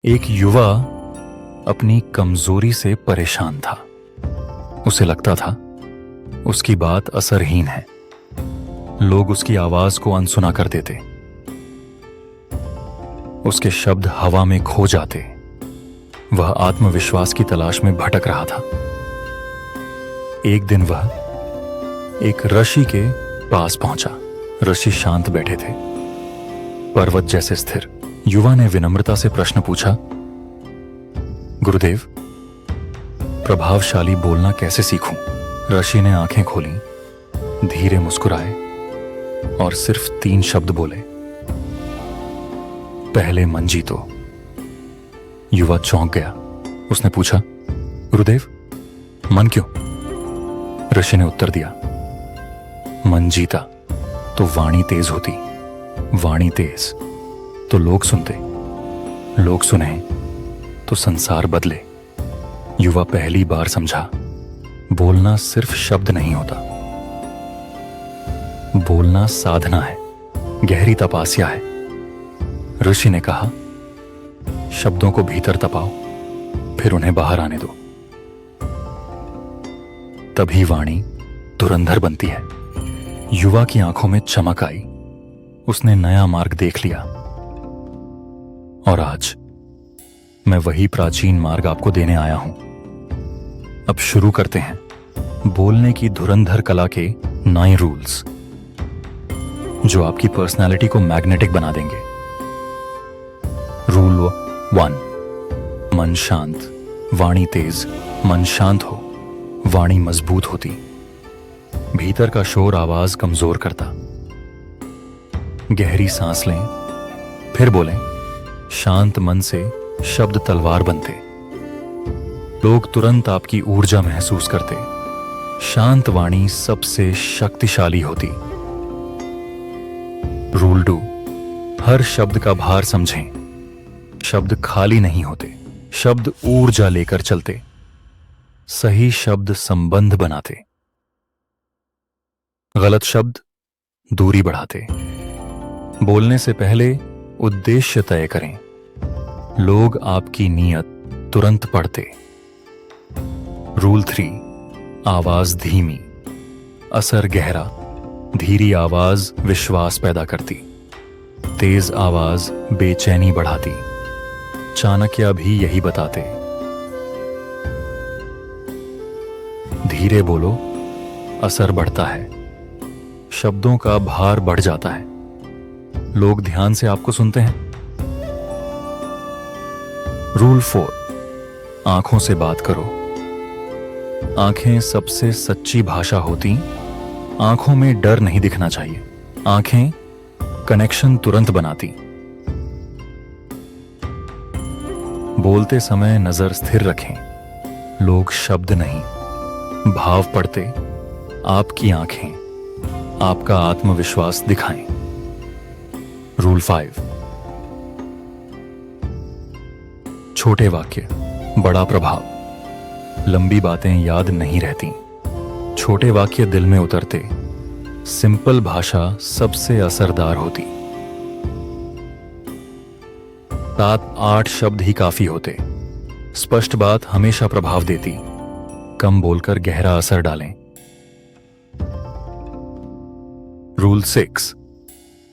एक युवा अपनी कमजोरी से परेशान था। उसे लगता था उसकी बात असरहीन है। लोग उसकी आवाज को अनसुना कर देते, उसके शब्द हवा में खो जाते। वह आत्मविश्वास की तलाश में भटक रहा था। एक दिन वह एक ऋषि के पास पहुंचा। ऋषि शांत बैठे थे, पर्वत जैसे स्थिर। युवा ने विनम्रता से प्रश्न पूछा, गुरुदेव, प्रभावशाली बोलना कैसे सीखूं? ऋषि ने आंखें खोली, धीरे मुस्कुराए और सिर्फ 3 शब्द बोले, पहले मन जीतो। युवा चौंक गया। उसने पूछा, गुरुदेव, मन क्यों? ऋषि ने उत्तर दिया, मन जीता तो वाणी तेज होती, वाणी तेज तो लोग सुनते, लोग सुने तो संसार बदले। युवा पहली बार समझा, बोलना सिर्फ शब्द नहीं होता, बोलना साधना है, गहरी तपस्या है। ऋषि ने कहा, शब्दों को भीतर तपाओ, फिर उन्हें बाहर आने दो, तभी वाणी धुरंधर बनती है। युवा की आंखों में चमक आई। उसने नया मार्ग देख लिया। और आज मैं वही प्राचीन मार्ग आपको देने आया हूं। अब शुरू करते हैं बोलने की धुरंधर कला के 9 रूल्स, जो आपकी पर्सनालिटी को मैग्नेटिक बना देंगे। रूल 1, मन शांत, वाणी तेज। मन शांत हो, वाणी मजबूत होती। भीतर का शोर आवाज कमजोर करता। गहरी सांस लें, फिर बोलें। शांत मन से शब्द तलवार बनते, लोग तुरंत आपकी ऊर्जा महसूस करते। शांत वाणी सबसे शक्तिशाली होती। रूल 2, हर शब्द का भार समझें। शब्द खाली नहीं होते, शब्द ऊर्जा लेकर चलते। सही शब्द संबंध बनाते, गलत शब्द दूरी बढ़ाते। बोलने से पहले उद्देश्य तय करें। लोग आपकी नीयत तुरंत पढ़ते। रूल 3, आवाज धीमी, असर गहरा। धीरी आवाज विश्वास पैदा करती, तेज आवाज बेचैनी बढ़ाती। चाणक्य भी यही बताते। धीरे बोलो, असर बढ़ता है, शब्दों का भार बढ़ जाता है, लोग ध्यान से आपको सुनते हैं। रूल 4, आंखों से बात करो। आंखें सबसे सच्ची भाषा होती। आंखों में डर नहीं दिखना चाहिए। आंखें कनेक्शन तुरंत बनाती। बोलते समय नजर स्थिर रखें। लोग शब्द नहीं, भाव पढ़ते। आपकी आंखें आपका आत्मविश्वास दिखाएं। रूल 5, छोटे वाक्य, बड़ा प्रभाव। लंबी बातें याद नहीं रहती, छोटे वाक्य दिल में उतरते। सिंपल भाषा सबसे असरदार होती। 7-8 शब्द ही काफी होते। स्पष्ट बात हमेशा प्रभाव देती। कम बोलकर गहरा असर डालें। रूल 6,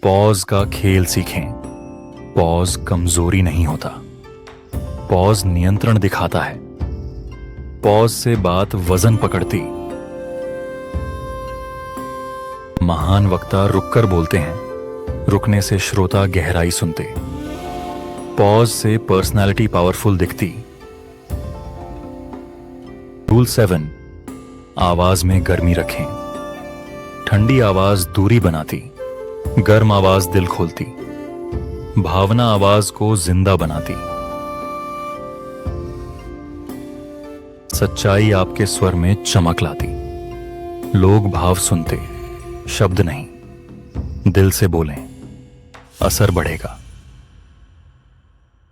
पॉज का खेल सीखें। पॉज कमजोरी नहीं होता, पॉज नियंत्रण दिखाता है। पॉज से बात वजन पकड़ती। महान वक्ता रुककर बोलते हैं, रुकने से श्रोता गहराई सुनते। पॉज से पर्सनालिटी पावरफुल दिखती। रूल 7, आवाज में गर्मी रखें। ठंडी आवाज दूरी बनाती, गर्म आवाज दिल खोलती। भावना आवाज को जिंदा बनाती। सच्चाई आपके स्वर में चमक लाती। लोग भाव सुनते, शब्द नहीं। दिल से बोलें, असर बढ़ेगा।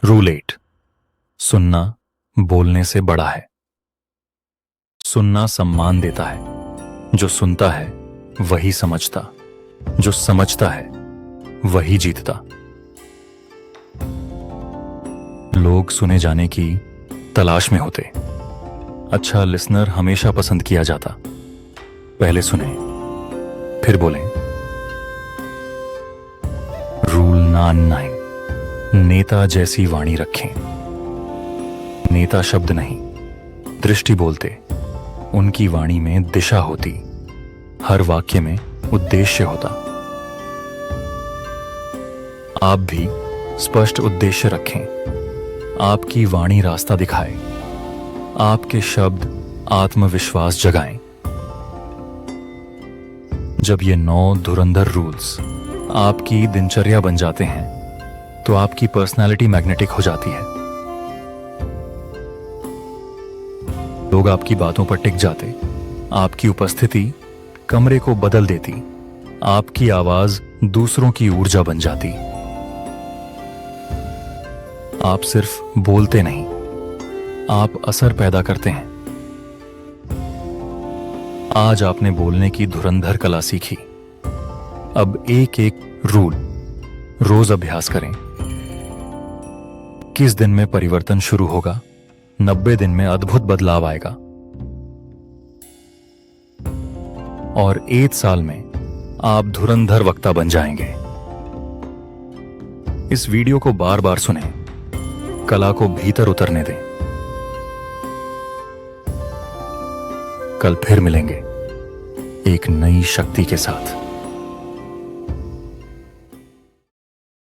रूल 8, सुनना बोलने से बड़ा है। सुनना सम्मान देता है। जो सुनता है वही समझता, जो समझता है वही जीतता। लोग सुने जाने की तलाश में होते। अच्छा लिसनर हमेशा पसंद किया जाता। पहले सुने फिर बोलें। रूल नंबर 9, नेता जैसी वाणी रखें। नेता शब्द नहीं, दृष्टि बोलते। उनकी वाणी में दिशा होती, हर वाक्य में उद्देश्य होता। आप भी स्पष्ट उद्देश्य रखें। आपकी वाणी रास्ता दिखाए, आपके शब्द आत्मविश्वास जगाएं। जब ये 9 धुरंधर रूल्स आपकी दिनचर्या बन जाते हैं तो आपकी पर्सनालिटी मैग्नेटिक हो जाती है। लोग आपकी बातों पर टिक जाते। आपकी उपस्थिति कमरे को बदल देती। आपकी आवाज दूसरों की ऊर्जा बन जाती। आप सिर्फ बोलते नहीं, आप असर पैदा करते हैं। आज आपने बोलने की धुरंधर कला सीखी। अब एक एक रूल रोज अभ्यास करें। किस दिन में परिवर्तन शुरू होगा? 90 दिन में अद्भुत बदलाव आएगा और 1 साल में आप धुरंधर वक्ता बन जाएंगे। इस वीडियो को बार बार सुनें, कला को भीतर उतरने दें। कल फिर मिलेंगे एक नई शक्ति के साथ।